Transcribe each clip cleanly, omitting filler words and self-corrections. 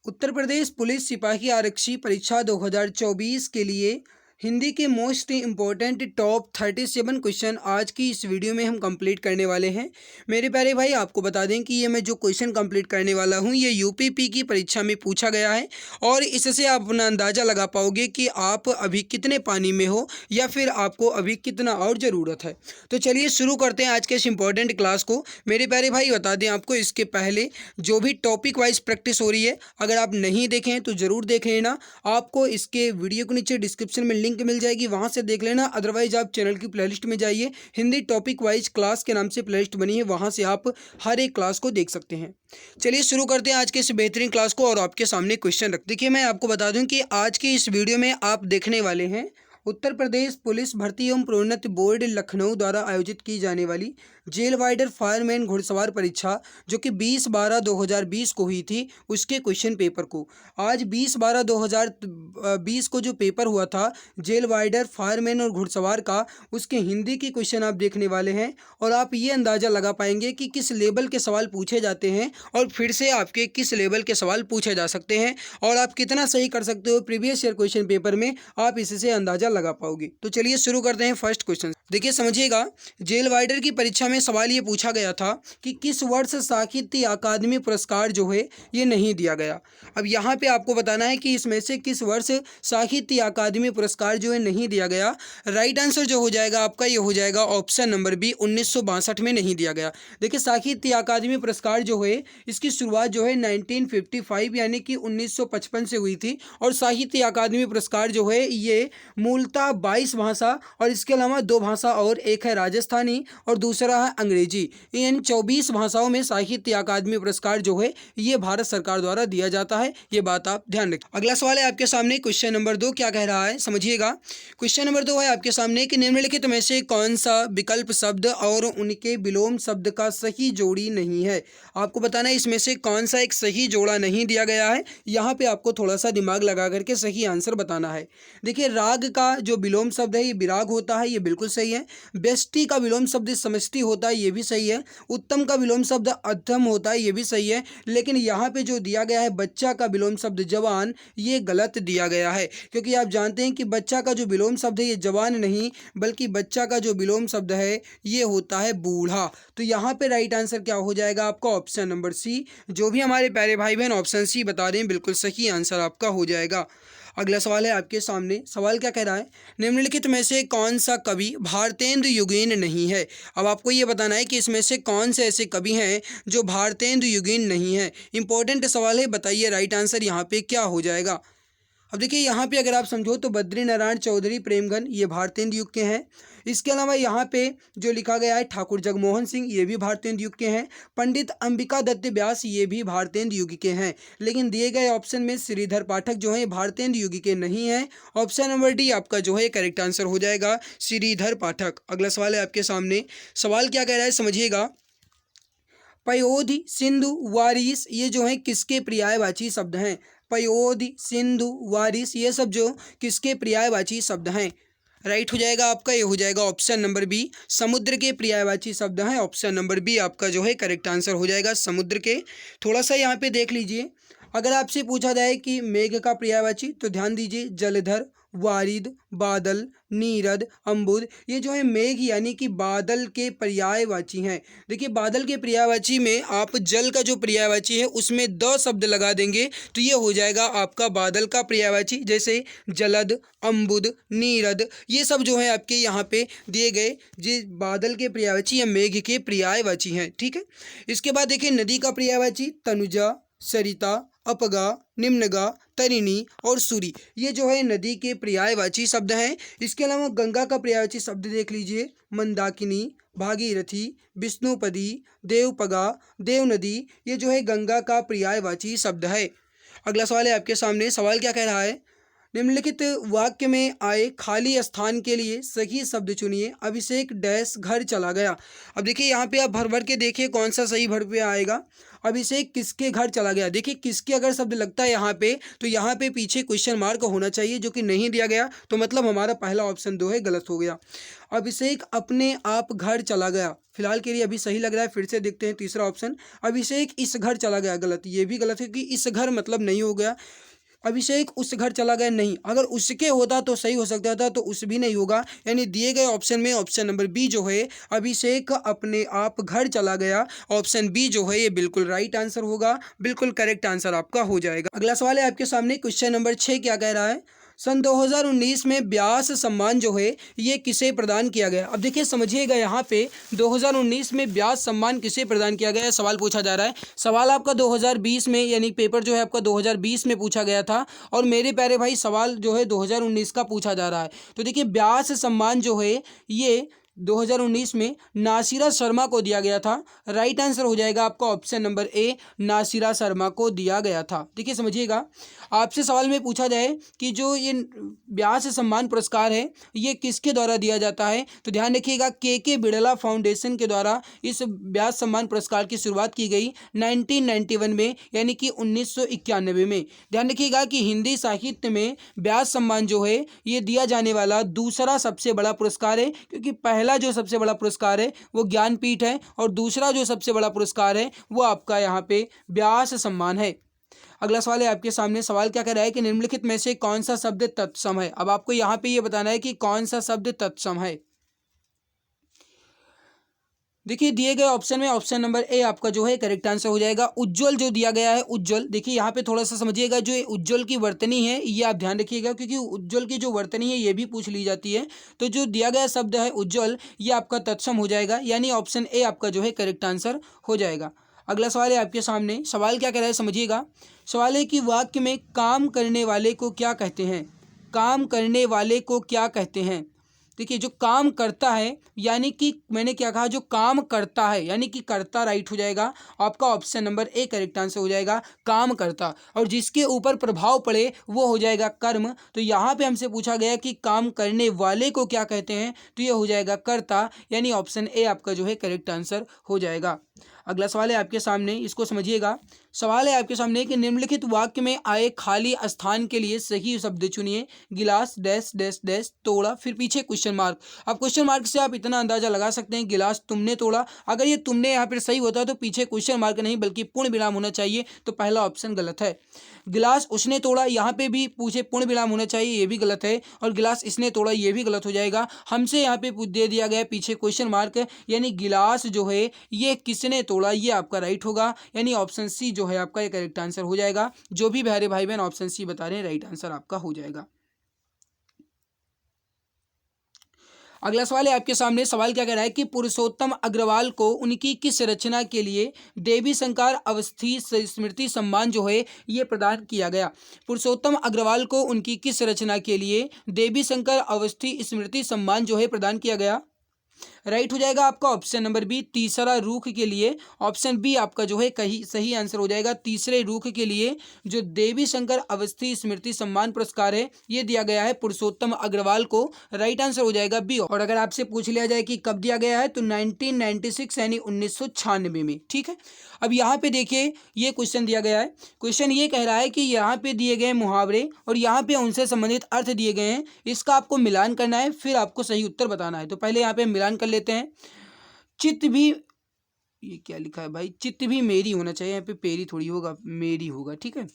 Uttar Pradesh police सिपाही आरक्षी परीक्षा 2024 के लिए हिंदी के मोस्ट इम्पोर्टेंट टॉप 37 क्वेश्चन आज की इस वीडियो में हम कंप्लीट करने वाले हैं। मेरे प्यारे भाई, आपको बता दें कि ये मैं जो क्वेश्चन कंप्लीट करने वाला हूँ ये यूपीपी की परीक्षा में पूछा गया है और इससे आप अपना अंदाज़ा लगा पाओगे कि आप अभी कितने पानी में हो या फिर आपको अभी कितना और ज़रूरत है। तो चलिए शुरू करते हैं आज के इस इम्पोर्टेंट क्लास को। मेरे प्यारे भाई, बता दें आपको इसके पहले जो भी टॉपिक वाइज प्रैक्टिस हो रही है, अगर आप नहीं देखें तो ज़रूर देख लेना। आपको इसके वीडियो के नीचे डिस्क्रिप्शन में लिंक मिल जाएगी, वहाँ से देख लेना। अदरवाइज आप चैनल की प्लेलिस्ट में जाइए, हिंदी टॉपिक वाइज क्लास के नाम से प्लेलिस्ट बनी है, वहाँ से आप हर एक क्लास को देख सकते हैं। चलिए शुरू करते हैं आज के इस बेहतरीन क्लास को और आपके सामने क्वेश्चन रख। देखिए, मैं आपको बता दूं कि आज के इस वीडियो में आप देखने वाले हैं उत्तर प्रदेश पुलिस भर्ती एवं प्रोन्नति बोर्ड लखनऊ द्वारा आयोजित की जाने वाली जेल वाइडर फायरमैन घुड़सवार परीक्षा जो कि 20/12/2020 को हुई थी, उसके क्वेश्चन पेपर को आज 20/12/2020 को जो पेपर हुआ था जेल वाइडर फायरमैन और घुड़सवार का, उसके हिंदी के क्वेश्चन आप देखने वाले हैं और आप ये अंदाज़ा लगा पाएंगे कि किस लेवल के सवाल पूछे जाते हैं और फिर से आपके किस लेवल के सवाल पूछे जा सकते हैं और आप कितना सही कर सकते हो प्रीवियस ईयर क्वेश्चन पेपर में, आप इससे अंदाज़ा लगा पाओगे। तो चलिए शुरू करते हैं फर्स्ट क्वेश्चन। देखिए समझिएगा, जेल वाइडर की परीक्षा में सवाल ये पूछा गया था कि किस वर्ष साहित्य अकादमी पुरस्कार जो है ये नहीं दिया गया। अब यहाँ पे आपको बताना है कि इसमें से किस वर्ष साहित्य अकादमी पुरस्कार जो है नहीं दिया गया। राइट आंसर जो हो जाएगा आपका ये हो जाएगा ऑप्शन नंबर बी, 1962 में नहीं दिया गया। देखिए, साहित्य अकादमी पुरस्कार जो है इसकी शुरुआत जो है 1955 यानी कि 1955 से हुई थी और साहित्य अकादमी पुरस्कार जो है ये मूलतः 22 भाषा और इसके अलावा 2 भाषा और एक है राजस्थानी और दूसरा है अंग्रेजी, इन 24 भाषाओं में साहित्य अकादमी पुरस्कार जो है ये भारत सरकार द्वारा दिया जाता है। ये बात आप ध्यान रखें। अगला सवाल है आपके सामने, क्वेश्चन नंबर 2 क्या कह रहा है समझिएगा। क्वेश्चन नंबर 2 है आपके सामने कि निम्नलिखित में से कौन सा विकल्प शब्द और उनके विलोम शब्द का सही जोड़ी नहीं है। आपको बताना है इसमें से कौन सा एक सही जोड़ा नहीं दिया गया है। यहाँ पे आपको थोड़ा सा दिमाग लगा करके सही आंसर बताना है। देखिए, राग का जो विलोम शब्द है ये विराग होता है, ये बिल्कुल सही है। व्यष्टि का विलोम शब्द समष्टि होता है, ये भी सही है। उत्तम का विलोम शब्द अधम होता है, ये भी सही है। लेकिन यहाँ पे जो दिया गया है बच्चा का विलोम शब्द जवान, ये गलत दिया गया है, क्योंकि आप जानते हैं कि बच्चा का जो विलोम शब्द है ये जवान नहीं बल्कि बच्चा का जो विलोम शब्द है ये होता है बूढ़ा। तो यहाँ पे राइट आंसर क्या हो जाएगा आपका ऑप्शन नंबर सी। जो भी हमारे प्यारे भाई बहन ऑप्शन सी बता रहे हैं बिल्कुल सही आंसर आपका हो जाएगा। अगला सवाल है आपके सामने, सवाल क्या कह रहा है, निम्नलिखित में से कौन सा कवि भारतेंदु युगीन नहीं है। अब आपको ये बताना है कि इसमें से कौन से ऐसे कवि हैं जो भारतेंदु युगीन नहीं है। इंपॉर्टेंट सवाल है, बताइए राइट आंसर यहाँ पे क्या हो जाएगा। अब देखिए, यहाँ पे अगर आप समझो तो बद्री नारायण चौधरी प्रेमगन ये भारतेंदु युग के हैं। इसके अलावा यहाँ पे जो लिखा गया है ठाकुर जगमोहन सिंह ये भी भारतेंदु युग के हैं। पंडित अंबिका दत्त व्यास ये भी भारतेंदु युग के हैं। लेकिन दिए गए ऑप्शन में श्रीधर पाठक जो है भारतेंदु युग के नहीं हैं। ऑप्शन नंबर डी आपका जो है करेक्ट आंसर हो जाएगा, श्रीधर पाठक। अगला सवाल है आपके सामने, सवाल क्या कह रहा है समझिएगा। पयोधि सिंधु वारिस ये जो है किसके पर्यायवाची शब्द हैं। पयोधि सिंधु वारिस ये सब जो किसके पर्यायवाची शब्द हैं। राइट हो जाएगा आपका, ये हो जाएगा ऑप्शन नंबर बी, समुद्र के पर्यायवाची शब्द हैं। ऑप्शन नंबर बी आपका जो है करेक्ट आंसर हो जाएगा, समुद्र के। थोड़ा सा यहाँ पे देख लीजिए, अगर आपसे पूछा जाए कि मेघ का पर्यायवाची तो ध्यान दीजिए जलधर, वारिद, बादल, नीरद, अम्बुद ये जो है मेघ यानी कि बादल के पर्यायवाची हैं। देखिए, बादल के पर्यायवाची में आप जल का जो पर्यायवाची है उसमें द शब्द लगा देंगे तो ये हो जाएगा आपका बादल का पर्यायवाची, जैसे जलद, अम्बुद, नीरद ये सब जो है आपके यहाँ पे दिए गए ये बादल के पर्यायवाची या मेघ के पर्यायवाची हैं। ठीक है, इसके बाद देखिए नदी का पर्यायवाची तनुजा, सरिता, अपगा, निम्नगा, तरिणी और सूरी ये जो है नदी के पर्यायवाची शब्द हैं। इसके अलावा गंगा का पर्यायवाची शब्द देख लीजिए, मंदाकिनी, भागीरथी, विष्णुपदी, देवपगा, देवनदी ये जो है गंगा का पर्यायवाची शब्द है। अगला सवाल है आपके सामने, सवाल क्या कह रहा है, निम्नलिखित वाक्य में आए खाली स्थान के लिए सही शब्द चुनिए। अभिषेक डैश घर चला गया। अब देखिए यहाँ पे आप भर भर के देखिए कौन सा सही भर पे आएगा। अभिषेक किसके घर चला गया। देखिए किसके अगर शब्द लगता है यहाँ पे तो यहाँ पे पीछे क्वेश्चन मार्क होना चाहिए, जो कि नहीं दिया गया, तो मतलब हमारा पहला ऑप्शन 2 है गलत हो गया। अभिषेक अपने आप घर चला गया, फिलहाल के लिए अभी सही लग रहा है। फिर से देखते हैं तीसरा ऑप्शन, अभिषेक इस घर चला गया, गलत, ये भी गलत है कि इस घर मतलब नहीं हो गया। अभिषेक उस घर चला गया नहीं, अगर उसके होता तो सही हो सकता था, तो उस भी नहीं होगा। यानी दिए गए ऑप्शन में ऑप्शन नंबर बी जो है अभिषेक अपने आप घर चला गया, ऑप्शन बी जो है ये बिल्कुल राइट आंसर होगा, बिल्कुल करेक्ट आंसर आपका हो जाएगा। अगला सवाल है आपके सामने, क्वेश्चन नंबर 6 क्या कह रहा है। सन 2019 में व्यास सम्मान जो है ये किसे प्रदान किया गया। अब देखिए समझिएगा, यहाँ पे 2019 में व्यास सम्मान किसे प्रदान किया गया है सवाल पूछा जा रहा है। सवाल आपका 2020 में, यानी पेपर जो है आपका 2020 में पूछा गया था, और मेरे प्यारे भाई सवाल जो है 2019 का पूछा जा रहा है। तो देखिए व्यास सम्मान जो है ये 2019 में नासिरा शर्मा को दिया गया था। राइट आंसर हो जाएगा आपका option number A, Nasira Sharma को दिया गया था। देखिए समझिएगा, आपसे सवाल में पूछा जाए कि जो ये व्यास सम्मान पुरस्कार है ये किसके द्वारा दिया जाता है, तो ध्यान रखिएगा के बिड़ला फाउंडेशन के द्वारा इस व्यास सम्मान पुरस्कार की शुरुआत की गई 1991 में, यानी कि 1991 में। ध्यान रखिएगा कि हिंदी साहित्य में व्यास सम्मान जो है ये दिया जाने वाला दूसरा सबसे बड़ा पुरस्कार है, क्योंकि पहला जो सबसे बड़ा पुरस्कार है वो ज्ञानपीठ है, और दूसरा जो सबसे बड़ा पुरस्कार है वो आपका यहाँ पे व्यास सम्मान है। अगला सवाल है आपके सामने, सवाल क्या कह रहा है कि निम्नलिखित में से कौन सा शब्द तत्सम है। अब आपको यहाँ पे ये बताना है कि कौन सा शब्द तत्सम है। देखिए दिए गए ऑप्शन में ऑप्शन नंबर ए आपका जो है करेक्ट आंसर हो जाएगा। उज्ज्वल जो दिया गया है, उज्ज्वल, देखिए यहाँ पे थोड़ा सा समझिएगा, जो ये उज्ज्वल की वर्तनी है ये आप ध्यान रखिएगा, क्योंकि उज्ज्वल की जो वर्तनी है ये भी पूछ ली जाती है। तो जो दिया गया शब्द है उज्ज्वल ये आपका तत्सम हो जाएगा, यानी ऑप्शन ए आपका जो है करेक्ट आंसर हो जाएगा। अगला सवाल है आपके सामने, सवाल क्या कह रहा है समझिएगा। सवाल है कि वाक्य में काम करने वाले को क्या कहते हैं। काम करने वाले को क्या कहते हैं। देखिए जो काम करता है, यानी कि मैंने क्या कहा, जो काम करता है यानी कि कर्ता राइट हो जाएगा, आपका option number A correct answer हो जाएगा, काम करता। और जिसके ऊपर प्रभाव पड़े वो हो जाएगा कर्म। तो यहाँ पे हमसे पूछा गया कि काम करने वाले को क्या कहते हैं, तो ये हो जाएगा कर्ता, यानी ऑप्शन ए आपका जो है करेक्ट आंसर हो जाएगा। अगला सवाल है आपके सामने, इसको समझिएगा। सवाल है आपके सामने कि निम्नलिखित वाक्य में आए खाली स्थान के लिए सही शब्द चुनिए। गिलास डैश डैश डैश तोड़ा, फिर पीछे क्वेश्चन मार्क। अब क्वेश्चन मार्क से आप इतना अंदाजा लगा सकते हैं, गिलास तुमने तोड़ा, अगर ये तुमने यहाँ पर सही होता तो पीछे क्वेश्चन मार्क नहीं बल्कि पूर्ण विराम होना चाहिए, तो पहला ऑप्शन गलत है। गिलास उसने तोड़ा, यहाँ पे भी पूछे पूर्ण विराम होना चाहिए, ये भी गलत है। और गिलास इसने तोड़ा, ये भी गलत हो जाएगा। हमसे यहाँ पे दे दिया गया पीछे क्वेश्चन मार्क, यानी गिलास जो है ये किसने तोड़ा, ये आपका राइट होगा, यानी ऑप्शन सी जो है आपका ये करेक्ट आंसर हो जाएगा। जो भी प्यारे भाई बहन ऑप्शन सी बता रहे हैं राइट आंसर आपका हो जाएगा। अगला सवाल है आपके सामने, सवाल क्या कह रहा है कि पुरुषोत्तम अग्रवाल को उनकी किस रचना के लिए देवी शंकर अवस्थी स्मृति सम्मान जो है ये प्रदान किया गया। पुरुषोत्तम अग्रवाल को उनकी किस रचना के लिए देवी शंकर अवस्थी स्मृति सम्मान जो है प्रदान किया गया। राइट हो जाएगा आपका ऑप्शन नंबर बी, तीसरा रूख के लिए। ऑप्शन बी आपका जो है कहीं सही आंसर हो जाएगा। तीसरे रूख के लिए जो देवी शंकर अवस्थी स्मृति सम्मान पुरस्कार है ये दिया गया है पुरुषोत्तम अग्रवाल को। राइट आंसर हो जाएगा बी। और अगर आपसे पूछ लिया जाए कि कब दिया गया है तो 1996 यानी 1996 में। ठीक है, अब यहाँ पे देखिए ये क्वेश्चन दिया गया है। क्वेश्चन ये कह रहा है कि यहाँ पे दिए गए मुहावरे और यहाँ पे उनसे संबंधित अर्थ दिए गए हैं, इसका आपको मिलान करना है, फिर आपको सही उत्तर बताना है। तो पहले यहाँ पे मिलान कर लेते हैं। चित्त भी, ये क्या लिखा है भाई, चित्त भी मेरी होना चाहिए, यहाँ पे पेरी थोड़ी होगा, मेरी होगा। ठीक है,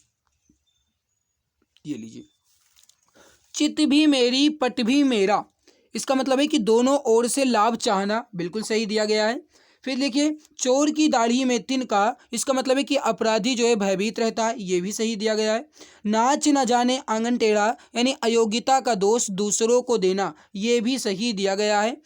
ये लीजिए, चित्त भी मेरी पट भी मेरा, इसका मतलब है कि दोनों ओर से लाभ चाहना, बिल्कुल सही दिया गया है। फिर देखिए, चोर की दाढ़ी में तिनका, इसका मतलब है कि अपराधी जो है भयभीत रहता है, ये भी सही दिया गया है। नाच न जाने आंगन टेढ़ा, यानी अयोग्यता का दोष दूसरों को देना, ये भी सही दिया गया है।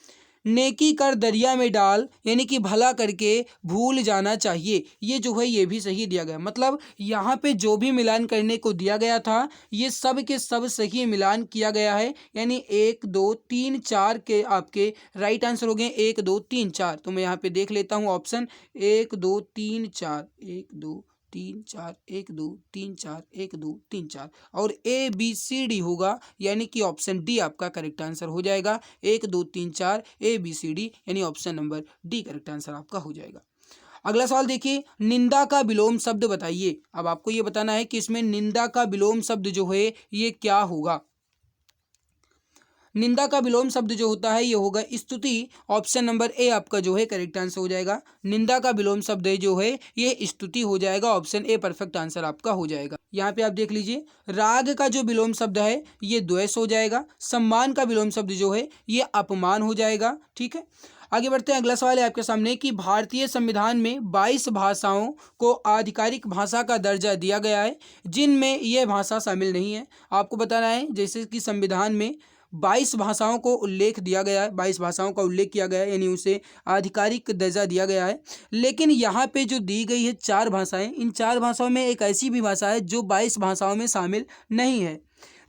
नेकी कर दरिया में डाल, यानी कि भला करके भूल जाना चाहिए, ये जो है ये भी सही दिया गया। मतलब यहाँ पे जो भी मिलान करने को दिया गया था ये सब के सब सही मिलान किया गया है, यानी 1 2 3 4 के आपके राइट आंसर हो गए 1 2 3 4। तो मैं यहाँ पे देख लेता हूँ ऑप्शन 1 2 3 4, 1 2 3 4 1 2 3 4 1 2 3 4 और ABCD होगा, यानी कि ऑप्शन डी आपका करेक्ट आंसर हो जाएगा। 1 2 3 4 ABCD यानी option number D correct answer आपका हो जाएगा। अगला सवाल देखिए, निंदा का विलोम शब्द बताइए। अब आपको ये बताना है कि इसमें निंदा का विलोम शब्द जो है ये क्या होगा। निंदा का विलोम शब्द जो होता है ये होगा स्तुति। ऑप्शन नंबर ए आपका जो है करेक्ट आंसर हो जाएगा। निंदा का विलोम शब्द जो है ये स्तुति हो जाएगा। ऑप्शन ए परफेक्ट आंसर आपका हो जाएगा। यहाँ पे आप देख लीजिए, राग का जो विलोम शब्द है ये द्वेष हो जाएगा। सम्मान का विलोम शब्द जो है ये अपमान हो जाएगा। ठीक है, आगे बढ़ते हैं। अगला सवाल है आपके सामने कि भारतीय संविधान में 22 भाषाओं को आधिकारिक भाषा का दर्जा दिया गया है, जिनमें यह भाषा शामिल नहीं है। आपको बताना है जैसे कि संविधान में 22 भाषाओं को उल्लेख दिया गया है, 22 भाषाओं का उल्लेख किया गया है, यानी उसे आधिकारिक दर्जा दिया गया है। लेकिन यहाँ पे जो दी गई है 4 भाषाएं, इन 4 भाषाओं में एक ऐसी भी भाषा है जो 22 भाषाओं में शामिल नहीं है।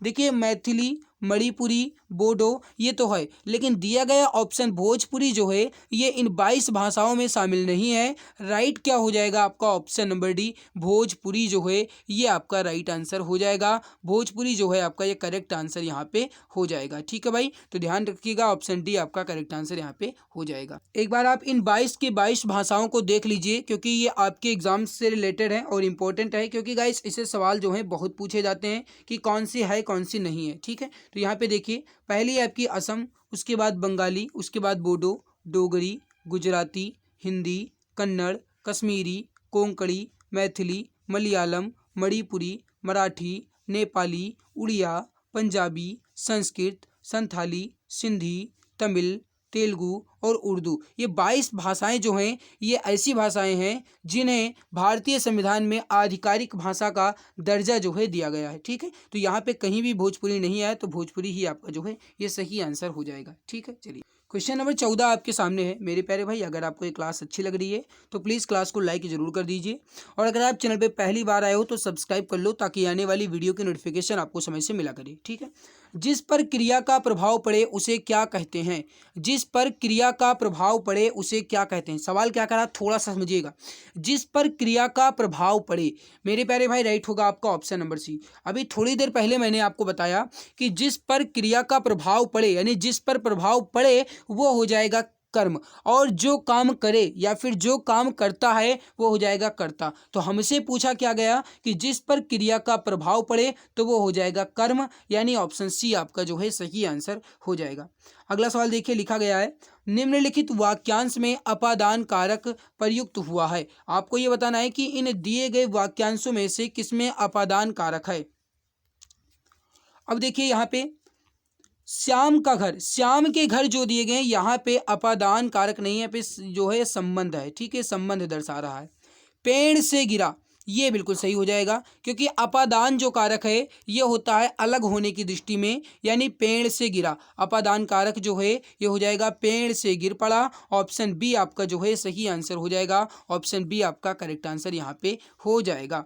देखिए, मैथिली, मणिपुरी, बोडो ये तो है, लेकिन दिया गया ऑप्शन भोजपुरी जो है ये इन 22 भाषाओं में शामिल नहीं है। राइट क्या हो जाएगा आपका, ऑप्शन नंबर डी भोजपुरी जो है ये आपका राइट आंसर हो जाएगा। भोजपुरी जो है आपका ये करेक्ट आंसर यहाँ पे हो जाएगा। ठीक है भाई, तो ध्यान रखिएगा, ऑप्शन डी आपका करेक्ट आंसर यहाँ पे हो जाएगा। एक बार आप इन 22 के 22 भाषाओं को देख लीजिए, क्योंकि ये आपके एग्जाम से रिलेटेड है और इंपॉर्टेंट है, क्योंकि गाइस इससे सवाल जो है बहुत पूछे जाते हैं कि कौन सी है कौन सी नहीं है। ठीक है, तो यहाँ पे देखिए, पहली है आपकी असम, उसके बाद बंगाली, उसके बाद बोडो, डोगरी, गुजराती, हिंदी, कन्नड़, कश्मीरी, कोंकणी, मैथिली, मलयालम, मणिपुरी, मराठी, नेपाली, उड़िया, पंजाबी, संस्कृत, संथाली, सिंधी, तमिल, तेलुगु और उर्दू। ये 22 भाषाएं जो हैं ये ऐसी भाषाएं हैं जिन्हें भारतीय संविधान में आधिकारिक भाषा का दर्जा जो है दिया गया है। ठीक है, तो यहाँ पे कहीं भी भोजपुरी नहीं आया, तो भोजपुरी ही आपका जो है ये सही आंसर हो जाएगा। ठीक है, चलिए क्वेश्चन नंबर 14 आपके सामने है। मेरे प्यारे भाई, अगर आपको ये क्लास अच्छी लग रही है तो प्लीज़ क्लास को लाइक जरूर कर दीजिए, और अगर आप चैनल पे पहली बार आए हो तो सब्सक्राइब कर लो, ताकि आने वाली वीडियो की नोटिफिकेशन आपको समय से मिला करे। ठीक है, जिस पर क्रिया का प्रभाव पड़े उसे क्या कहते हैं। जिस पर क्रिया का प्रभाव पड़े उसे क्या कहते हैं। सवाल क्या करा, थोड़ा सा समझिएगा। जिस पर क्रिया का प्रभाव पड़े, मेरे प्यारे भाई राइट होगा आपका ऑप्शन नंबर सी। अभी थोड़ी देर पहले मैंने आपको बताया कि जिस पर क्रिया का प्रभाव पड़े, यानी जिस पर प्रभाव पड़े वो हो जाएगा कर्म, और जो काम करे या फिर जो काम करता है वो हो जाएगा कर्ता। तो हमसे पूछा क्या गया कि जिस पर क्रिया का प्रभाव पड़े तो वो हो जाएगा कर्म, यानी ऑप्शन सी आपका जो है सही आंसर हो जाएगा। अगला सवाल देखिए, लिखा गया है निम्नलिखित वाक्यांश में अपादान कारक प्रयुक्त हुआ है। आपको ये बताना है कि इन दिए गए वाक्यांशों में से किसमें अपादान कारक है। अब देखिए, यहाँ पे श्याम का घर, श्याम के घर जो दिए गए हैं यहाँ पे अपादान कारक नहीं है, पे जो है संबंध है। ठीक है, संबंध दर्शा रहा है। पेड़ से गिरा, ये बिल्कुल सही हो जाएगा, क्योंकि अपादान जो कारक है ये होता है अलग होने की दृष्टि में, यानी पेड़ से गिरा। अपादान कारक जो है ये हो जाएगा पेड़ से गिर पड़ा। ऑप्शन बी आपका जो है सही आंसर हो जाएगा। ऑप्शन बी आपका करेक्ट आंसर यहाँ पे हो जाएगा।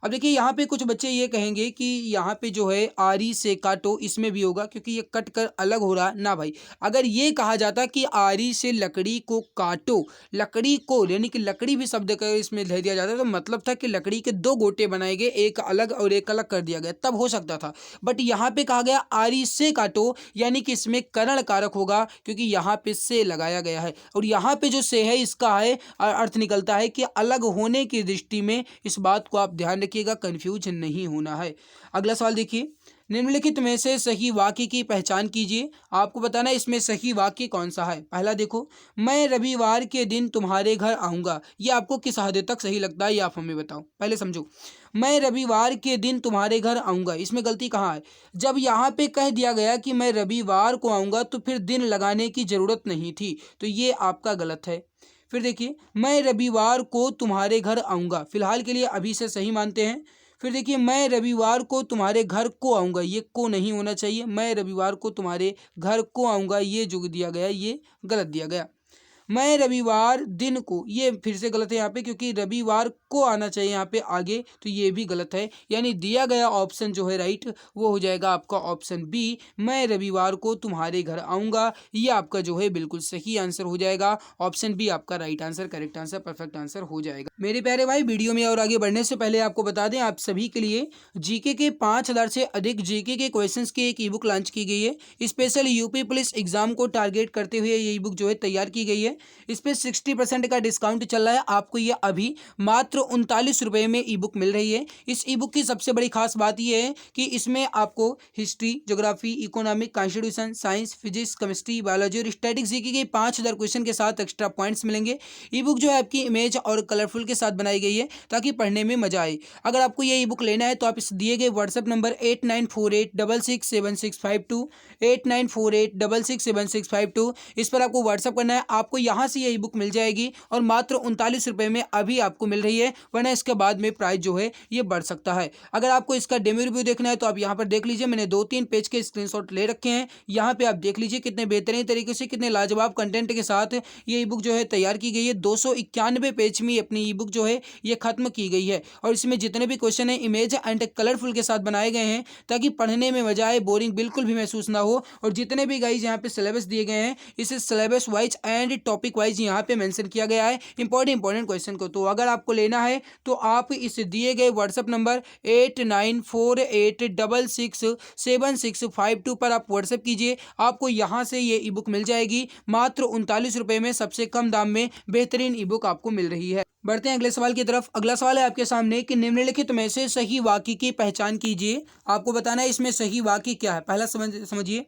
अब देखिए, यहाँ पे कुछ बच्चे ये कहेंगे कि यहाँ पे जो है आरी से काटो, इसमें भी होगा क्योंकि ये कट कर अलग हो रहा है ना भाई। अगर ये कहा जाता कि आरी से लकड़ी को काटो, लकड़ी को यानी कि लकड़ी भी शब्द का इसमें ले दिया जाता, तो मतलब था कि लकड़ी के 2 गोटे बनाए गए, एक अलग और एक अलग कर दिया गया, तब हो सकता था। बट यहाँ पे कहा गया आरी से काटो, यानी कि इसमें करण कारक होगा, क्योंकि यहाँ पे से लगाया गया है, और यहाँ पे जो से है इसका है अर्थ निकलता है कि अलग होने की दृष्टि में। इस बात को आप ध्यान रखिएगा, कंफ्यूज नहीं होना है। अगला सवाल देखिए, निम्नलिखित में से सही वाक्य की पहचान कीजिए। आपको बताना है इसमें सही वाक्य कौन सा है। पहला देखो, मैं रविवार के दिन तुम्हारे घर आऊंगा, ये आपको किस हद तक सही लगता है ये आप हमें बताओ। पहले समझो, मैं रविवार के दिन तुम्हारे घर आऊंगा, इसमें गलती कहाँ है। जब यहाँ पे कह दिया गया कि मैं रविवार को आऊंगा तो फिर दिन लगाने की जरूरत नहीं थी, तो ये आपका गलत है। फिर देखिए, मैं रविवार को तुम्हारे घर आऊँगा, फिलहाल के लिए अभी से सही मानते हैं। फिर देखिए, मैं रविवार को तुम्हारे घर को आऊँगा, ये को नहीं होना चाहिए। मैं रविवार को तुम्हारे घर को आऊँगा, ये जो दिया गया ये गलत दिया गया। मैं रविवार दिन को, ये फिर से गलत है यहाँ पे, क्योंकि रविवार आपको आना चाहिए यहाँ पे आगे, तो ये भी गलत है। यानी दिया गया ऑप्शन जो है राइट वो हो जाएगा आपका ऑप्शन बी, मैं रविवार को तुम्हारे घर आऊँगा। ये आपका जो है बिल्कुल सही आंसर हो जाएगा। ऑप्शन बी आपका right answer, correct answer, perfect answer हो जाएगा। मेरे प्यारे भाई, वीडियो में और आगे बढ़ने से पहले आपको बता दें, आप सभी के लिए जीके के 5000 से अधिक जीके के क्वेश्चंस की एक ई बुक लॉन्च की गई है। स्पेशल यूपी पुलिस एग्जाम को टारगेट करते हुए ये ई बुक जो है तैयार की गई है। इस पर 60% का डिस्काउंट चल रहा है। आपको ये अभी मात्र 39 रुपये में ई बुक मिल रही है। इस ई बुक की सबसे बड़ी खास बात यह है कि इसमें आपको history, geography, economic, constitution, science, physics, chemistry, biology और स्टैटिक्स जीके के 5000 क्वेश्चन के साथ एक्स्ट्रा पॉइंट्स मिलेंगे। ई बुक जो है आपकी इमेज और कलरफुल के साथ बनाई गई है ताकि पढ़ने में मजा आए। अगर आपको ये ई बुक लेना है तो आप इस दिए गए व्हाट्सएप नंबर 8948667652 8948667652 इस पर आपको व्हाट्सएप करना है। आपको यहाँ से ये ई बुक मिल जाएगी और मात्र 39 रुपये में अभी आपको मिल रही है, वरना इसके बाद में प्राइस जो है ये बढ़ सकता है। अगर आपको इसका डेमो रिव्यू देखना है तो आप यहाँ पर देख लीजिए, मैंने 2-3 पेज के स्क्रीनशॉट ले रखे हैं। यहाँ पे आप देख लीजिए कितने बेहतरीन तरीके से, कितने लाजवाब कंटेंट के साथ ये ई बुक जो है तैयार की गई है। 291 पेज में अपनी ई बुक जो है ये खत्म की गई है और इसमें जितने भी क्वेश्चन है इमेज एंड कलरफुल के साथ बनाए गए हैं ताकि पढ़ने में मजा आए, बोरिंग बिल्कुल भी महसूस ना हो। और जितने भी गाइज यहाँ पे सिलेबस दिए गए हैं इसे syllabus wise and topic wise यहाँ पे मेंशन किया गया है इंपॉर्टेंट क्वेश्चन को। तो अगर आपको लेना है तो आप इस दिए गए व्हाट्सएप नंबर 8948667652 पर आप व्हाट्सएप कीजिए। आपको यहाँ से ये ई बुक मिल जाएगी मात्र 39 रुपये में, सबसे कम दाम में बेहतरीन ई बुक आपको मिल रही है। बढ़ते हैं अगले सवाल की तरफ। अगला सवाल है आपके सामने कि निम्नलिखित में से सही वाक्य की पहचान कीजिए। आपको बताना है इसमें सही वाक्य क्या है। पहला समझिए,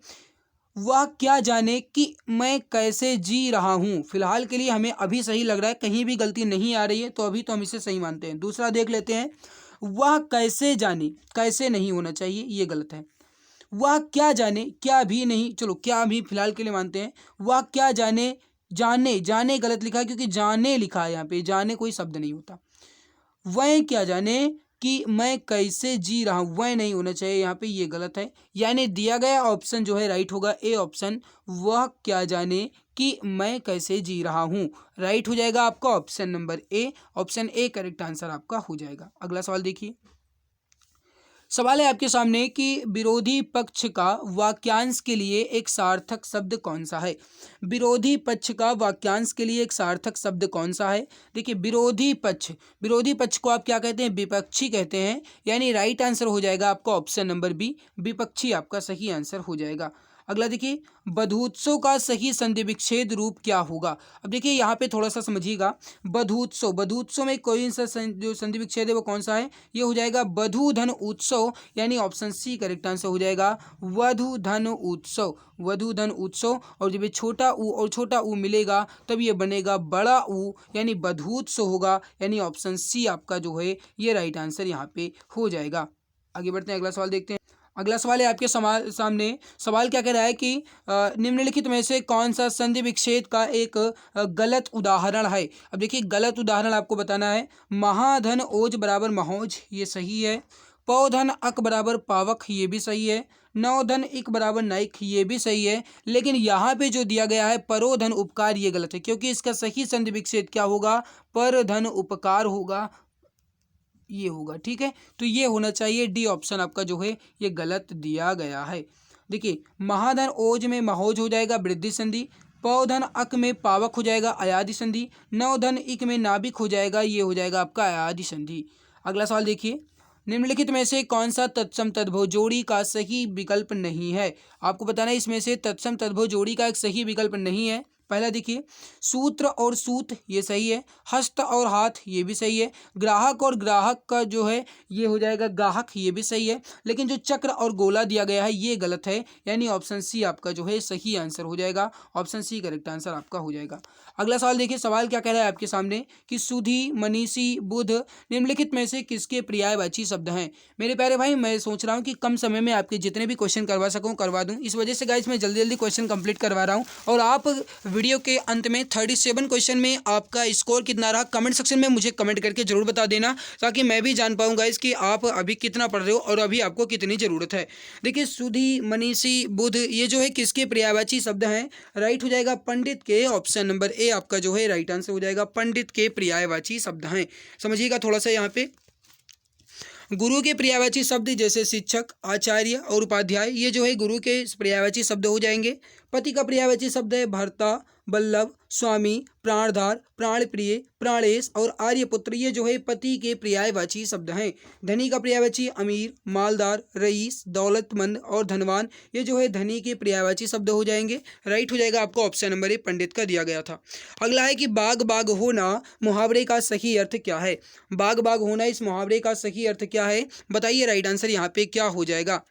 वह क्या जाने कि मैं कैसे जी रहा हूँ। फिलहाल के लिए हमें अभी सही लग रहा है, कहीं भी गलती नहीं आ रही है, तो अभी तो हम इसे सही मानते हैं। दूसरा देख लेते हैं, वह कैसे जाने, कैसे नहीं होना चाहिए, ये गलत है। वह क्या जाने, क्या भी नहीं, चलो क्या भी फिलहाल के लिए मानते हैं। वह क्या जाने, जाने, जाने गलत लिखा है क्योंकि जाने लिखा है यहाँ पे, जाने कोई शब्द नहीं होता। वह क्या जाने कि मैं कैसे जी रहा हूँ, वह नहीं होना चाहिए यहाँ पे, ये गलत है। यानी दिया गया ऑप्शन जो है राइट होगा ए ऑप्शन, वह क्या जाने कि मैं कैसे जी रहा हूँ। राइट हो जाएगा आपका option number A, option A correct answer आपका हो जाएगा। अगला सवाल देखिए, सवाल है आपके सामने कि विरोधी पक्ष का वाक्यांश के लिए एक सार्थक शब्द कौन सा है। विरोधी पक्ष का वाक्यांश के लिए एक सार्थक शब्द कौन सा है। देखिए विरोधी पक्ष को आप क्या कहते हैं, विपक्षी कहते हैं। यानी राइट आंसर हो जाएगा आपका ऑप्शन नंबर बी, विपक्षी आपका सही आंसर हो जाएगा। अगला देखिए, बधूत्सव का सही संधि विच्छेद रूप क्या होगा। अब देखिए यहाँ पे थोड़ा सा समझिएगा, बधूत्सव में कोई सा जो संधि विच्छेद है वो कौन सा है, ये हो जाएगा वधू धन उत्सव, यानी ऑप्शन सी करेक्ट आंसर हो जाएगा, वधू धन उत्सव, वधू धन उत्सव। और जब ये छोटा ऊ और छोटा ऊ मिलेगा तब ये बनेगा बड़ा ऊ, यानी बधूत्सव होगा, यानी ऑप्शन सी आपका जो है ये राइट आंसर यहाँ पे हो जाएगा। आगे बढ़ते हैं, अगला सवाल देखते हैं। अगला सवाल है आपके सामने, सवाल क्या कह रहा है कि निम्नलिखित में से कौन सा संधि विच्छेद का एक गलत उदाहरण है। अब देखिए गलत उदाहरण आपको बताना है। महाधन ओज बराबर महोज, ये सही है। पौधन अक बराबर पावक, ये भी सही है। नौधन इक बराबर नाइक, ये भी सही है। लेकिन यहाँ पे जो दिया गया है परोधन उपकार, ये गलत है क्योंकि इसका सही संधि विच्छेद क्या होगा, परधन उपकार होगा, ये होगा। ठीक है, तो ये होना चाहिए डी ऑप्शन आपका जो है ये गलत दिया गया है। देखिए महाधन ओज में महोज हो जाएगा वृद्धि संधि, पौधन अक में पावक हो जाएगा अयादि संधि, नवधन इक में नाभिक हो जाएगा, ये हो जाएगा आपका अयादि संधि। अगला सवाल देखिए, निम्नलिखित में से कौन सा तत्सम तद्भव जोड़ी का सही विकल्प नहीं है। आपको बताना है इसमें से तत्सम तद्भव जोड़ी का एक सही विकल्प नहीं है। पहला देखिए, सूत्र और सूत, ये सही है। हस्त और हाथ, ये भी सही है। ग्राहक और ग्राहक का जो है ये हो जाएगा गाहक, ये भी सही है। लेकिन जो चक्र और गोला दिया गया है ये गलत है, यानी ऑप्शन सी आपका जो है सही आंसर हो जाएगा, ऑप्शन सी करेक्ट आंसर आपका हो जाएगा। अगला सवाल देखिए, सवाल क्या कह रहा है आपके सामने कि सुधी, मनीषी, बुध निम्नलिखित में से किसके पर्यायवाची शब्द हैं। मेरे प्यारे भाई, मैं सोच रहा हूँ कि कम समय में आपके जितने भी क्वेश्चन करवा सकूँ करवा दूँ, इस वजह से गाइस मैं जल्दी क्वेश्चन कंप्लीट करवा रहा हूँ और आप वीडियो के अंत में 37 क्वेश्चन में आपका स्कोर कितना रहा कमेंट सेक्शन में मुझे कमेंट करके जरूर बता देना, ताकि मैं भी जान पाऊँ गाइस कि आप अभी कितना पढ़ रहे हो और अभी आपको कितनी ज़रूरत है। देखिए सुधी, मनीषी, बुध ये जो है किसके पर्यायवाची शब्द हैं? राइट हो जाएगा पंडित के, ऑप्शन नंबर ए आपका जो है राइट आंसर हो जाएगा, पंडित के पर्यायवाची शब्द हैं। समझिएगा थोड़ा सा यहाँ पे। गुरु के पर्यायवाची शब्द जैसे शिक्षक, आचार्य और उपाध्याय ये जो है गुरु के पर्यायवाची शब्द हो जाएंगे। पति का पर्यायवाची शब्द है भर्ता, बल्लभ, स्वामी, प्राणधार, प्राणप्रिय, प्राणेश और आर्यपुत्र ये जो है पति के पर्यायवाची शब्द हैं। धनी का पर्यायवाची अमीर, मालदार, रईस, दौलतमंद और धनवान ये जो है धनी के पर्यायवाची शब्द हो जाएंगे। राइट हो जाएगा आपको ऑप्शन नंबर ए पंडित का दिया गया था। अगला है कि बाग बाग होना मुहावरे का सही अर्थ क्या है? बाग बाग होना इस मुहावरे का सही अर्थ क्या है? बताइए राइट आंसर यहाँ पे क्या हो जाएगा।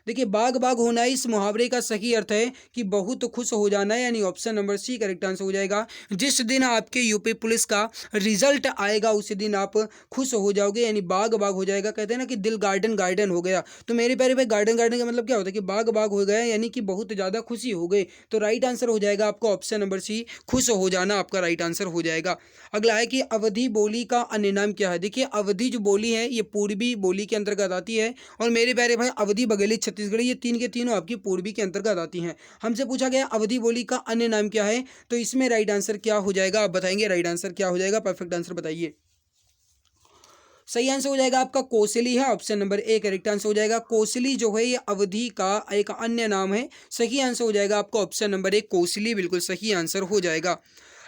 देखिए बाग बाग होना इस मुहावरे का सही अर्थ है कि बहुत खुश हो जाना, यानी option number C correct answer हो जाएगा। जिस दिन आपके यूपी पुलिस का रिजल्ट आएगा उसी दिन आप खुश हो जाओगे, यानी बाग बाग हो जाएगा। कहते हैं ना कि दिल गार्डन गार्डन हो गया, तो मेरे प्यारे भाई गार्डन गार्डन का मतलब क्या होता है कि बाग बाग हो गया, यानी कि बहुत ज़्यादा खुशी हो गई। तो राइट आंसर हो जाएगा आपका ऑप्शन नंबर सी, खुश हो जाना आपका राइट आंसर हो जाएगा। अगला है कि अवधी बोली का अन्य नाम क्या है? देखिए अवधी जो बोली है ये पूर्वी बोली के अंतर्गत आती है, और मेरे प्यारे भाई अवधी, बघेली, छत्तीसगढ़ी ये तीन के तीनों आपकी पूर्वी के अंतर्गत आती हैं। हमसे पूछा गया अवधी बोली का अन्य नाम क्या है, तो इसमें राइट आंसर क्या हो जाएगा आप बताएंगे। राइट आंसर क्या हो जाएगा, परफेक्ट आंसर बताइए। सही आंसर हो जाएगा आपका कोसली है, option number A correct answer हो जाएगा। कोसली जो है ये अवधि का एक अन्य नाम है। सही आंसर हो जाएगा आपका ऑप्शन नंबर ए कोसली, बिल्कुल सही आंसर हो जाएगा।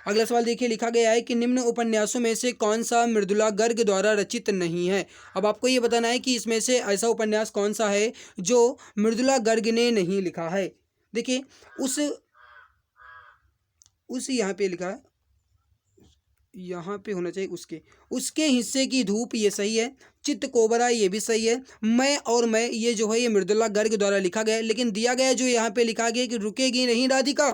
अगला सवाल देखिए, लिखा गया है कि निम्न उपन्यासों में से कौन सा मृदुला गर्ग द्वारा रचित नहीं है? अब आपको ये बताना है कि इसमें से ऐसा उपन्यास कौन सा है जो मृदुला गर्ग ने नहीं लिखा है। देखिए उस यहाँ पे लिखा है, यहाँ पे होना चाहिए उसके हिस्से की धूप ये सही है। चित्त कोबरा ये भी सही है। मैं और मैं ये जो है ये मृदुला गर्ग द्वारा लिखा गया है, लेकिन दिया गया जो यहाँ पे लिखा गया कि रुकेगी नहीं राधिका,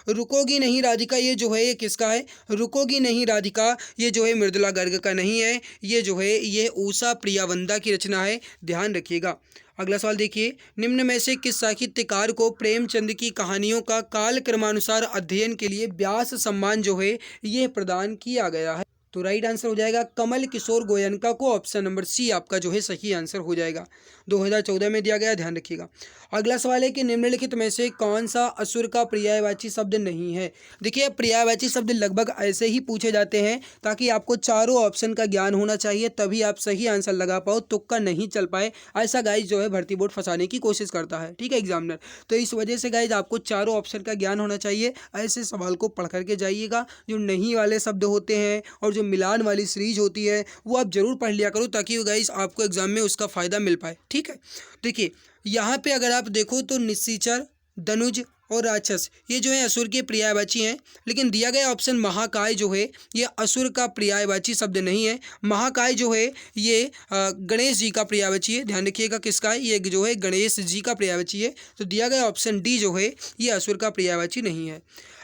रुकोगी नहीं राधिका ये जो है ये किसका है? रुकोगी नहीं राधिका ये जो है मृदुला गर्ग का नहीं है, ये जो है ये ऊषा प्रियावंदा की रचना है, ध्यान रखिएगा। अगला सवाल देखिए, निम्न में से किस साहित्यकार को प्रेमचंद की कहानियों का काल क्रमानुसार अध्ययन के लिए व्यास सम्मान जो है ये प्रदान किया गया है? तो राइट आंसर हो जाएगा कमल किशोर गोयनका को, ऑप्शन नंबर सी आपका जो है सही आंसर हो जाएगा। 2014 में दिया गया, ध्यान रखिएगा। अगला सवाल है कि निम्नलिखित में से कौन सा असुर का पर्यायवाची शब्द नहीं है? देखिए पर्यायवाची शब्द लगभग ऐसे ही पूछे जाते हैं ताकि आपको चारों ऑप्शन का ज्ञान होना चाहिए, तभी आप सही आंसर लगा पाओ, तुक्का नहीं चल पाए। ऐसा गाइज जो है भर्ती बोर्ड फंसाने की कोशिश करता है, ठीक है एग्जामिनर। तो इस वजह से गाइज आपको चारों ऑप्शन का ज्ञान होना चाहिए। ऐसे सवाल को पढ़ करके जाइएगा। जो नहीं वाले शब्द होते हैं और जो मिलान वाली सीरीज होती है वो आप जरूर पढ़ लिया करो, ताकि गाइज आपको एग्जाम में उसका फ़ायदा मिल पाए, ठीक है। देखिए यहाँ पे अगर आप देखो तो निशाचर, दनुज और राक्षस ये जो है असुर के पर्यायवाची हैं, लेकिन दिया गया ऑप्शन महाकाय जो है ये असुर का पर्यायवाची शब्द नहीं है। महाकाय जो है ये गणेश जी का पर्यायवाची है, ध्यान रखिएगा किसका है, ये जो है गणेश जी का पर्यायवाची है। तो दिया गया ऑप्शन डी जो है ये असुर का पर्यायवाची नहीं है।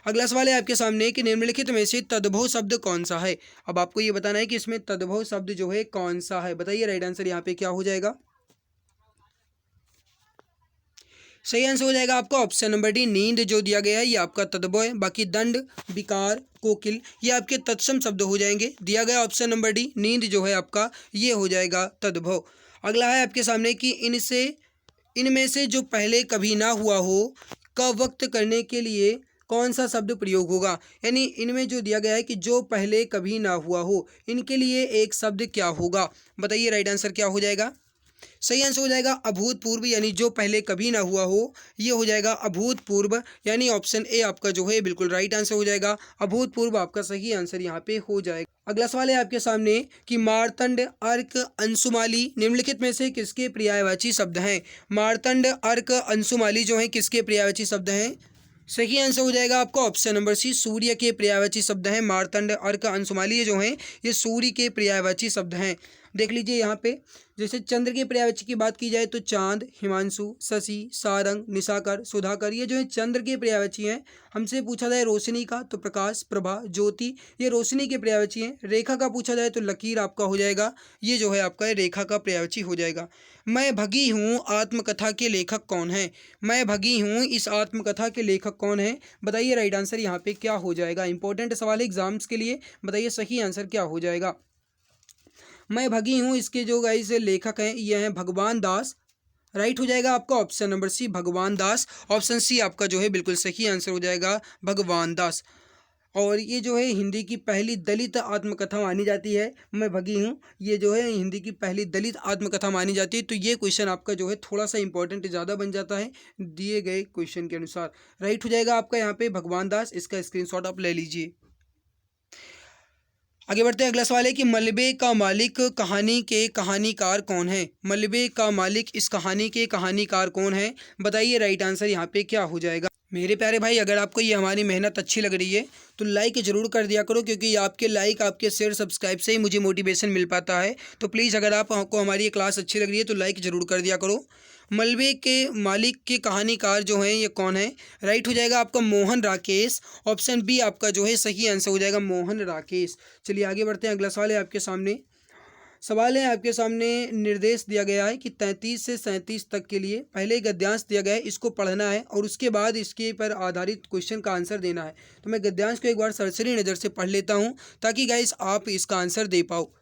अगला सवाल है आपके सामने कि निम्नलिखित में से तद्भव शब्द कौन सा है? अब आपको ये बताना है कि इसमें तद्भव शब्द जो है कौन सा है, बताइए राइट आंसर यहाँ पे क्या हो जाएगा। सही आंसर हो जाएगा आपका ऑप्शन नंबर डी, नींद जो दिया गया है ये आपका तद्भव है। बाकी दंड, विकार, कोकिल ये आपके तत्सम शब्द हो जाएंगे। दिया गया ऑप्शन नंबर डी, नींद जो है आपका ये हो जाएगा तद्भव। अगला है आपके सामने कि इनमें से जो पहले कभी ना हुआ हो का वक्त करने के लिए कौन सा शब्द प्रयोग होगा? यानी इनमें जो दिया गया है कि जो पहले कभी ना हुआ हो, इनके लिए एक शब्द क्या होगा, बताइए राइट आंसर क्या हो जाएगा। सही आंसर हो जाएगा अभूतपूर्व, यानी जो पहले कभी ना हुआ हो ये हो जाएगा अभूतपूर्व, यानी ऑप्शन ए आपका जो है बिल्कुल राइट आंसर हो जाएगा। अभूतपूर्व आपका सही आंसर यहाँ पे हो जाएगा। अगला सवाल है आपके सामने कि मार्तंड, अर्क, अंशुमाली निम्नलिखित में से किसके पर्यायवाची शब्द हैं? मार्तंड, अर्क, अंशुमाली जो है किसके पर्यायवाची शब्द हैं? सही आंसर हो जाएगा आपका ऑप्शन नंबर सी, सूर्य के पर्यायवाची शब्द हैं। मार्तंड, अर्क, अंशुमाली जो हैं ये सूर्य के पर्यायवाची शब्द हैं। देख लीजिए यहाँ पे, जैसे चंद्र के पर्यायवाची की बात की जाए तो चांद, हिमांशु, शशि, सारंग, निशाकर, सुधाकर, ये जो है चंद्र के पर्यायवाची हैं। हमसे पूछा जाए रोशनी का तो प्रकाश, प्रभा, ज्योति, ये रोशनी के पर्यायवाची हैं। रेखा का पूछा जाए तो लकीर आपका हो जाएगा, ये जो है आपका रेखा का पर्यायवाची हो जाएगा। मैं भगी हूँ आत्मकथा के लेखक कौन है? मैं भगी हूँ, इस आत्मकथा के लेखक कौन है? बताइए राइट आंसर यहाँ पे क्या हो जाएगा। इंपॉर्टेंट सवाल है एग्जाम्स के लिए, बताइए सही आंसर क्या हो जाएगा। मैं भगी हूँ, इसके जो गाइस लेखक हैं ये हैं भगवान दास। राइट हो जाएगा आपका ऑप्शन नंबर सी, भगवान दास। ऑप्शन सी आपका जो है बिल्कुल सही आंसर हो जाएगा, भगवान दास। और ये जो है हिंदी की पहली दलित आत्मकथा मानी जाती है, मैं भगी हूँ, ये जो है हिंदी की पहली दलित आत्मकथा मानी जाती है। तो ये क्वेश्चन आपका जो है थोड़ा सा इंपॉर्टेंट ज़्यादा बन जाता है दिए गए क्वेश्चन के अनुसार। राइट हो जाएगा आपका यहाँ पे भगवान दास, इसका स्क्रीनशॉट आप ले लीजिए। आगे बढ़ते हैं, अगला सवाल है कि मलबे का मालिक कहानी के कहानीकार कौन है? मलबे का मालिक इस कहानी के कहानीकार कौन है? बताइए राइट आंसर यहाँ पे क्या हो जाएगा। मेरे प्यारे भाई, अगर आपको ये हमारी मेहनत अच्छी लग रही है तो लाइक ज़रूर कर दिया करो, क्योंकि आपके लाइक, आपके शेयर, सब्सक्राइब से ही मुझे मोटिवेशन मिल पाता है। तो प्लीज़ अगर आपको हमारी ये क्लास अच्छी लग रही है तो लाइक ज़रूर कर दिया करो। मलबे के मालिक के कहानीकार जो हैं ये कौन है? राइट हो जाएगा आपका मोहन राकेश। ऑप्शन बी आपका जो है सही आंसर हो जाएगा, मोहन राकेश। चलिए आगे बढ़ते हैं, अगला सवाल है आपके सामने। सवाल है आपके सामने, निर्देश दिया गया है कि 33 से 37 तक के लिए पहले गद्यांश दिया गया है, इसको पढ़ना है और उसके बाद इसके पर आधारित क्वेश्चन का आंसर देना है। तो मैं गद्यांश को एक बार सरसरी नज़र से पढ़ लेता हूँ ताकि गाइस आप इसका आंसर दे पाओ।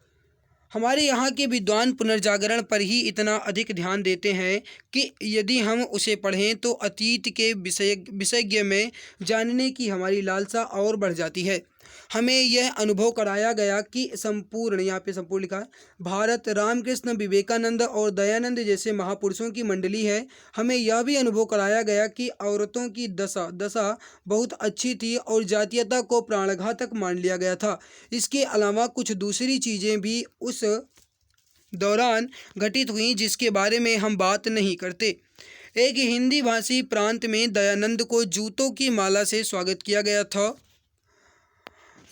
हमारे यहाँ के विद्वान पुनर्जागरण पर ही इतना अधिक ध्यान देते हैं कि यदि हम उसे पढ़ें तो अतीत के विषयज्ञ में जानने की हमारी लालसा और बढ़ जाती है। हमें यह अनुभव कराया गया कि संपूर्ण, यहाँ पे संपूर्ण लिखा है, भारत रामकृष्ण, विवेकानंद और दयानंद जैसे महापुरुषों की मंडली है। हमें यह भी अनुभव कराया गया कि औरतों की दशा बहुत अच्छी थी और जातीयता को प्राणघातक मान लिया गया था। इसके अलावा कुछ दूसरी चीज़ें भी उस दौरान घटित हुई जिसके बारे में हम बात नहीं करते। एक हिंदी भाषी प्रांत में दयानंद को जूतों की माला से स्वागत किया गया था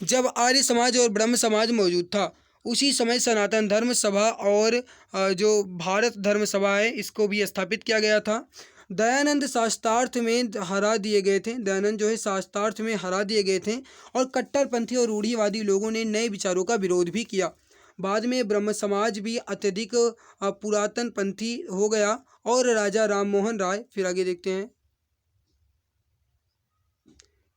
जब आर्य समाज और ब्रह्म समाज मौजूद था। उसी समय सनातन धर्म सभा और जो भारत धर्म सभा है इसको भी स्थापित किया गया था। दयानंद शास्त्रार्थ में हरा दिए गए थे, दयानंद जो है शास्त्रार्थ में हरा दिए गए थे और कट्टरपंथी और रूढ़िवादी लोगों ने नए विचारों का विरोध भी किया। बाद में ब्रह्म समाज भी अत्यधिक पुरातन पंथी हो गया और राजा राम मोहन राय, फिर आगे देखते हैं,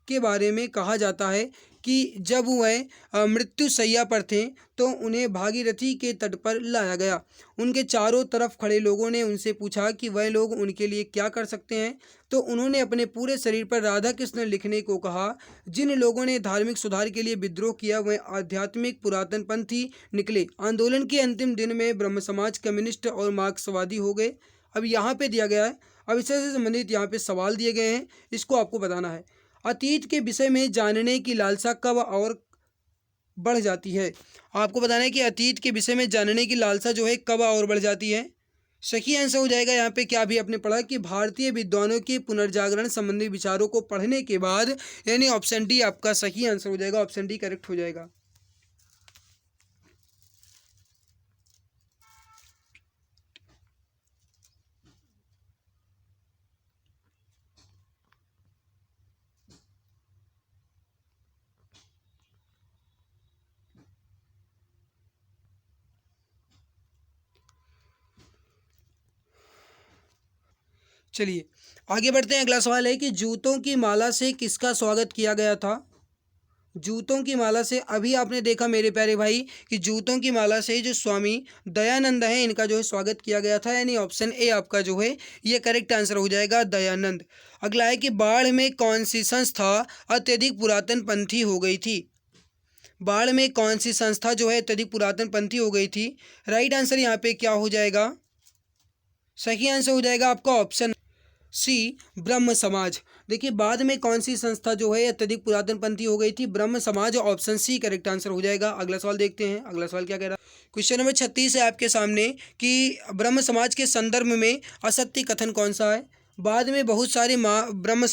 के बारे में कहा जाता है कि जब वह मृत्यु शैया पर थे तो उन्हें भागीरथी के तट पर लाया गया। उनके चारों तरफ खड़े लोगों ने उनसे पूछा कि वह लोग उनके लिए क्या कर सकते हैं, तो उन्होंने अपने पूरे शरीर पर राधा कृष्ण लिखने को कहा। जिन लोगों ने धार्मिक सुधार के लिए विद्रोह किया वह आध्यात्मिक पुरातनपंथी निकले। आंदोलन के अंतिम दिन में ब्रह्म समाज कम्युनिस्ट और मार्क्सवादी हो गए। अब यहाँ पे दिया गया है, अब इससे संबंधित यहाँ पे सवाल दिए गए हैं, इसको आपको बताना है। अतीत के विषय में जानने की लालसा कब और बढ़ जाती है? आपको बताना है कि अतीत के विषय में जानने की लालसा जो है कब और बढ़ जाती है। सही आंसर हो जाएगा यहाँ पे क्या भी आपने पढ़ा कि भारतीय विद्वानों के पुनर्जागरण संबंधी विचारों को पढ़ने के बाद, यानी ऑप्शन डी आपका सही आंसर हो जाएगा, ऑप्शन डी करेक्ट हो जाएगा। चलिए आगे बढ़ते हैं, अगला सवाल है कि जूतों की माला से किसका स्वागत किया गया था? जूतों की माला से, अभी आपने देखा मेरे प्यारे भाई कि जूतों की माला से जो स्वामी दयानंद है इनका जो है स्वागत किया गया था, यानी ऑप्शन ए आपका जो है ये करेक्ट आंसर हो जाएगा, दयानंद। अगला है कि बाढ़ में कौन सी संस्था अत्यधिक पुरातन पंथी हो गई थी? बाढ़ में कौन सी संस्था जो है अत्यधिक पुरातन पंथी हो गई थी? राइट आंसर यहाँ पे क्या हो जाएगा? सही आंसर हो जाएगा आपका ऑप्शन सी, ब्रह्म समाज। देखिए बाद में कौन सी संस्था जो है अत्यधिक पुरातन पंथी हो गई थी? ब्रह्म समाज। ऑप्शन सी करेक्ट आंसर हो जाएगा। अगला सवाल देखते हैं, अगला सवाल क्या कह रहा है। क्वेश्चन नंबर 36 है आपके सामने कि ब्रह्म समाज के संदर्भ में असत्य कथन कौन सा है? बाद में बहुत सारे ब्रह्म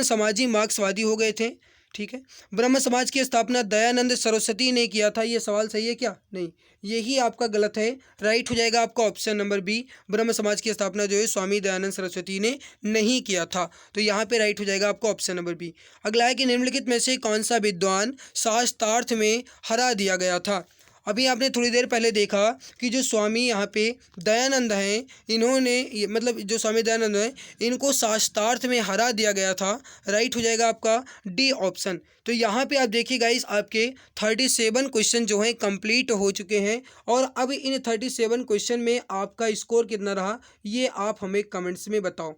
समाजी मार्क्सवादी हो गए थे, ठीक है। ब्रह्म समाज की स्थापना दयानंद सरस्वती ने किया था, ये सवाल सही है क्या? नहीं, यही आपका गलत है। राइट हो जाएगा आपका ऑप्शन नंबर बी, ब्रह्म समाज की स्थापना जो है स्वामी दयानंद सरस्वती ने नहीं किया था। तो यहाँ पे राइट हो जाएगा आपका ऑप्शन नंबर बी। अगला है कि निम्नलिखित में से कौन सा विद्वान शास्त्रार्थ में हरा दिया गया था? अभी आपने थोड़ी देर पहले देखा कि जो स्वामी यहाँ पे दयानंद हैं, इन्होंने मतलब जो स्वामी दयानंद हैं, इनको शास्त्रार्थ में हरा दिया गया था। राइट हो जाएगा आपका डी ऑप्शन। तो यहाँ पे आप देखिए गाइस, आपके 37 क्वेश्चन जो हैं कंप्लीट हो चुके हैं, और अब इन 37 क्वेश्चन में आपका स्कोर कितना रहा ये आप हमें कमेंट्स में बताओ।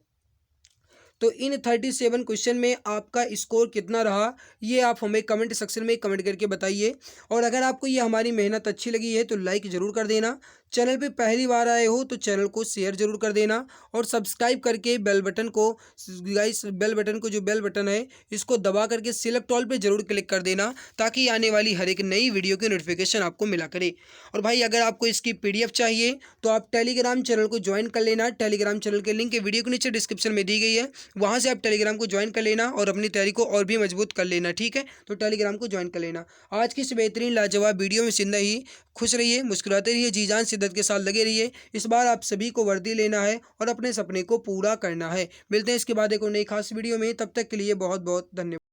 तो इन 37 क्वेश्चन में आपका स्कोर कितना रहा ये आप हमें कमेंट सेक्शन में कमेंट करके बताइए। और अगर आपको ये हमारी मेहनत अच्छी लगी है तो लाइक ज़रूर कर देना। चैनल पे पहली बार आए हो तो चैनल को शेयर ज़रूर कर देना, और सब्सक्राइब करके बेल बटन को गाइस, बेल बटन को जो बेल बटन है इसको दबा करके सिलेक्ट ऑल पे ज़रूर क्लिक कर देना, ताकि आने वाली हर एक नई वीडियो की नोटिफिकेशन आपको मिला करे। और भाई अगर आपको इसकी PDF चाहिए तो आप टेलीग्राम चैनल को ज्वाइन कर लेना। टेलीग्राम चैनल के लिंक वीडियो के नीचे डिस्क्रिप्शन में दी गई है, वहाँ से आप टेलीग्राम को ज्वाइन कर लेना और अपनी तैयारी को और भी मजबूत कर लेना। ठीक है, तो टेलीग्राम को ज्वाइन कर लेना। आज की इस बेहतरीन लाजवाब वीडियो में इतना ही। खुश रहिए, मुस्कुराते रहिए, जी जान शिद्दत के साथ लगे रहिए। इस बार आप सभी को वर्दी लेना है और अपने सपने को पूरा करना है। मिलते हैं इसके बाद एक और नई खास वीडियो में, तब तक के लिए बहुत बहुत धन्यवाद।